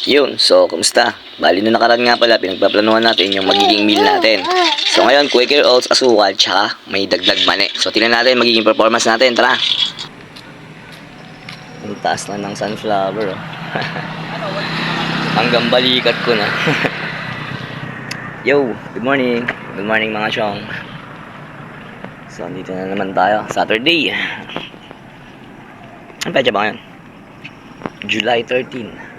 Yun, so kumusta? Bali na nakaraan nga pala, pinagpaplanuhan natin yung magiging meal natin. So ngayon, Quaker Oats, asukal, tsaka may dagdag mani. So tingnan natin magiging performance natin, tara! Ang taas na ng sunflower, oh. Hanggang balikat ko na. Yo, good morning! Good morning mga chong. So dito na naman tayo, Saturday. Ang petsa ba ngayon? July 13.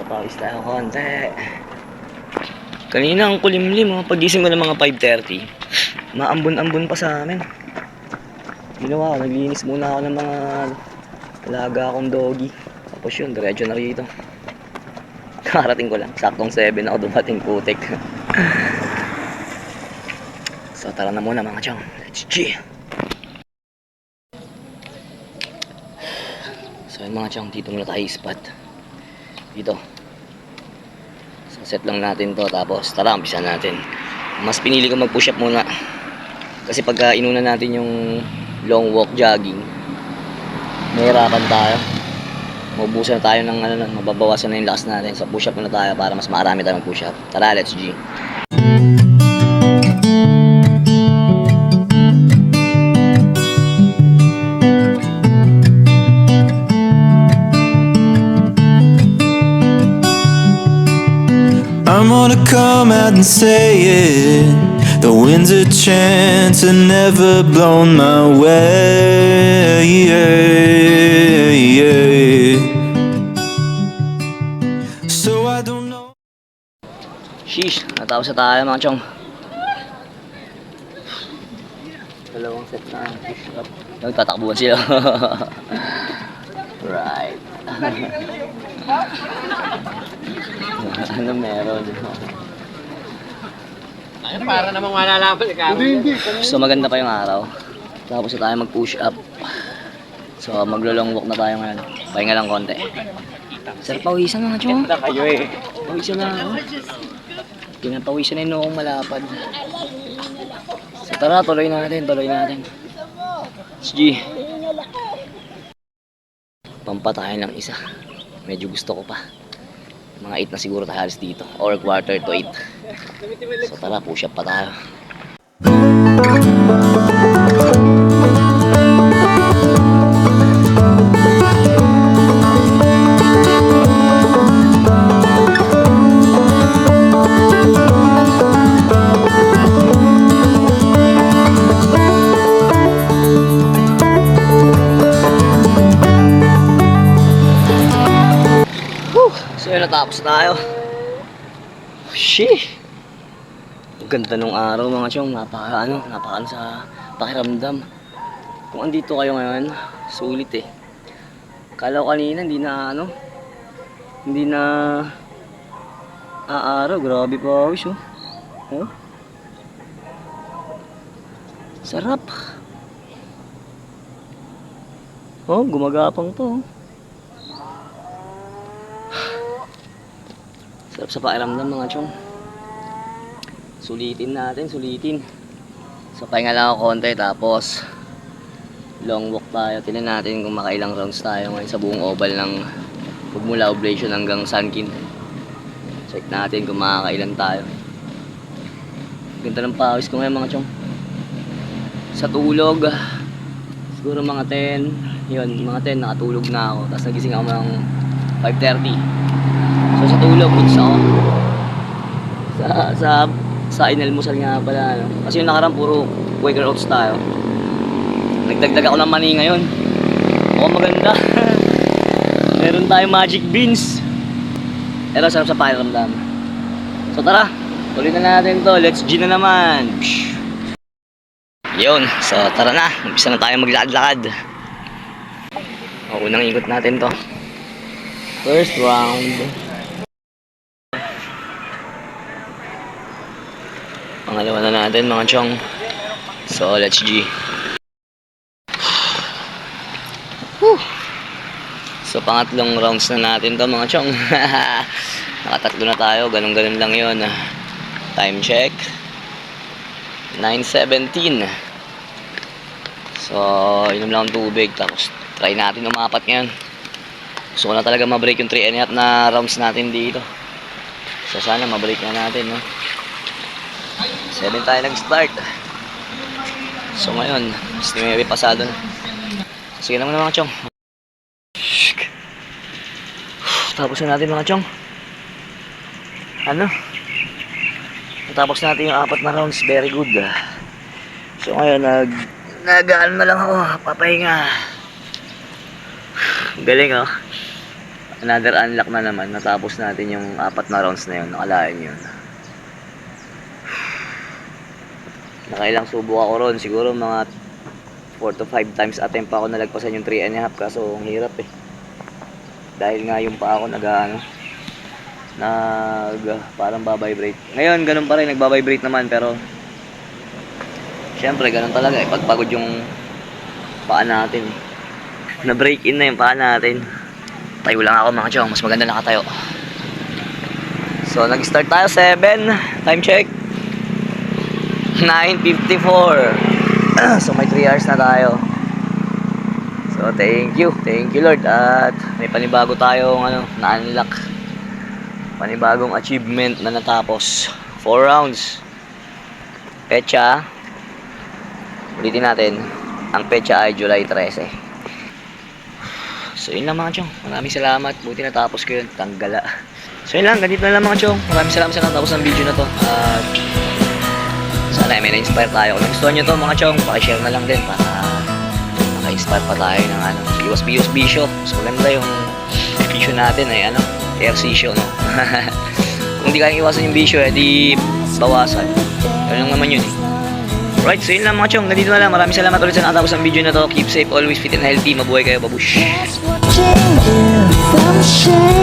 Pawis tayo konti. Kanina ang kulimlim, oh. Pagising ko ng mga 5:30, maambon-ambon pa sa amin. Ginawa ko, naglinis muna ako ng mga alaga akong doggy. Tapos yun, diretso na rito. Karating ko lang, saktong 7 ako dumating, putik. So tara na muna mga chong, let's G. So yun mga chong, dito muna tayo spot. Dito set lang natin to, tapos tara, umpisa natin. Mas pinili ko mag push up muna kasi pagka inuna natin yung long walk jogging, mahirapan tayo, mabubusan na tayo ng mababawasan na yung lakas natin. So push up muna tayo para mas marami tayong push up. Tara, let's G. I'm gonna come out and say it. The winds of chance have never blown my way. So I don't know. Sheesh, natapos na tayo mga chong. Dalawang set na push up. Nagtatakbuhan sila. Right. Ano meron? Ay, para namang malalaman ka. So maganda pa yung araw. Tapos na tayo mag push up. So maglo-long walk na tayo ngayon. Pahinga lang konti. Sir, pawisan na nga chong. Na kayo eh. Pawisan na ako. Pinapawisan na yung noong malapad. So tara, tuloy natin. G. Pampa tayo ng isa. Medyo gusto ko pa. Mga 8 na siguro tayo halos dito. Or quarter to 8. So tara, push up pa tayo. So yun, natapos tayo. Sheesh! Ganda nung araw mga chong. Napaka sa pakiramdam. Kung andito kayo ngayon, sulit eh. Kala ko kanina hindi na aaraw. Grabe pa awis, oh. Oh? Sarap. Oh, gumagapang to, oh. Sarap sa pakiramdam mga chong. Sulitin natin. So pahinga lang ako konti, tapos long walk tayo. Tingnan natin kung makailang rounds tayo ngayon sa buong oval ng pagmula oblation hanggang Sunkin. Check natin kung makakailan tayo. Ganda ng pawis ko ngayon mga chong. Sa tulog, siguro mga 10. Yun, mga 10 nakatulog na ako. Tapos nagising ako ng 5:30. So sa tulog, goods ako. Sa inalmusal nga pala, no? Kasi yung nakaraan puro Quaker Oats tayo. Nagdagdag ako ng mani ngayon. Mukhang maganda. Meron tayong magic beans. Pero sarap sa pakiramdam. So tara, tuloy na natin to. Let's G na naman. Psh. Yun, so tara na. Umpisa na tayo maglakad-lakad. Unang ikot natin to. First round. Pangalawa na natin mga chong. So let's G. So pangatlong rounds na natin to mga chong. Nakatatlo na tayo. Ganun lang yun. Time check 9:17. So inom lang ang tubig. Tapos try natin umapat ngayon. Gusto ko na talaga ma-break yung 3 and a half na rounds natin dito. So sana ma-break na natin, no? 7 tayo nag-start. So ngayon, may pasado na. Sige naman mga chong. Tapos na natin mga chong. Ano? Natapos natin yung 4 na rounds. Very good. So ngayon, nag-ano na lang ako. Papahinga. Galing oh. Another unlock na naman. Natapos natin yung 4 na rounds na yun. Nakalain yun. Nakailang subo ako ron. Siguro mga 4 to 5 times attempt pa ako nalagpasan yung 3 and a half. Kaso ang hirap eh. Dahil nga yung pa ako parang babibrate. Ngayon ganun pa rin, nagbabibrate naman, pero syempre ganun talaga eh, pagpagod yung paa natin. Na break in na yung paa natin. Tayo lang ako mga chong, mas maganda nakatayo. So nag-start tayo 7, time check 9:54. So may 3 hours na tayo. So thank you Lord, at may panibago tayong na-unlock, panibagong achievement na natapos. 4 rounds. Petsa, ulitin natin, ang petsa ay July 13. So yun lang mga chong, maraming salamat, buti natapos ko yun, tanggala. So yun lang, ganito na lang mga chong, maraming salamat sa natapos ng video na to. At sana may na-inspire tayo. Kung gusto nyo to mga chong, pakishare na lang din para maka-inspire pa tayo ng biwas bisyo. Mas maganda yung bisyo natin ay ehersisyo, no? Kung di kayang iwasan yung bisyo, di bawasan. Ganun lang naman yun eh. Right, so yun lang mga chong, ganito na lang. Maraming salamat ulit sa nakatapos ng video na to. Keep safe, always fit and healthy. Mabuhay kayo, babush. Watching you from shame.